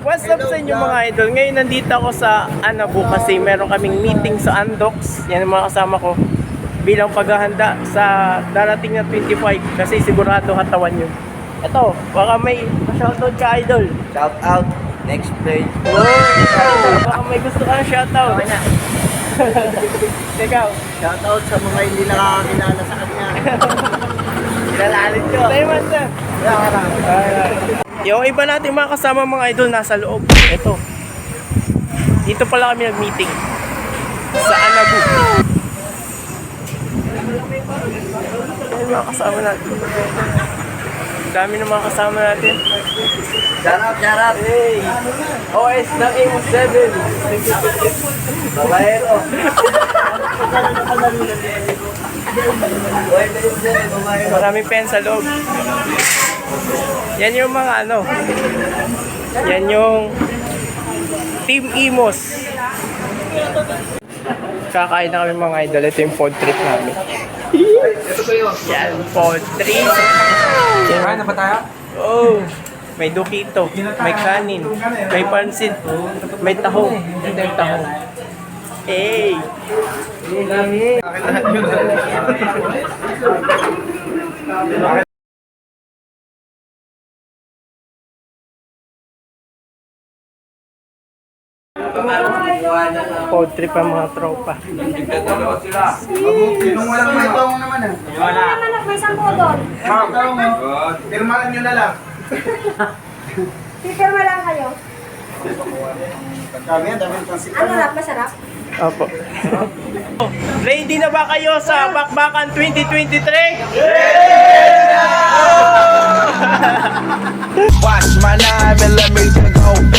What's up sa inyo mga idol? Ngayon nandito ako sa Anabu kasi meron kaming meeting sa Andox. Yan ang mga kasama ko bilang paghahanda sa darating na 25 kasi sigurado hatawan yun. Ito, baka may shoutout ka idol. Shout out, next play. Baka may gusto kang shoutout. Ikaw, Shout out sa mga hindi nakakakilala sa kanya. kilalanin ko. Tayo man sir. Yung iba nating mga kasama mga idol nasa loob. Ito. Dito pala kami nag-meeting. Sa Anabu. Ayun mga kasama natin. Dami ng mga kasama natin. Shout out, shout out. Hey! OS ng Amos 7. Babaero. Maraming pen sa loob. Yan yung mga ano. Yan yung Team Imos. Kakain na kami mga idol. Ito yung pod trip namin. Yan, pod trip. Kain na ba tayo? Oh, may dukito, may kanin, may pansit, may tahong. Ito yung tahong. Hey! Pod trip ang mga tropa. Yung walang may tawang naman ah. Wala. May sampo doon. Pirmahan nyo na lang. Pipirma lang kayo. Kami yan, dami pang Ano na, masarap? Opo. Ready na ba kayo sa Bakbakan 2023? Watch my knife and let me go.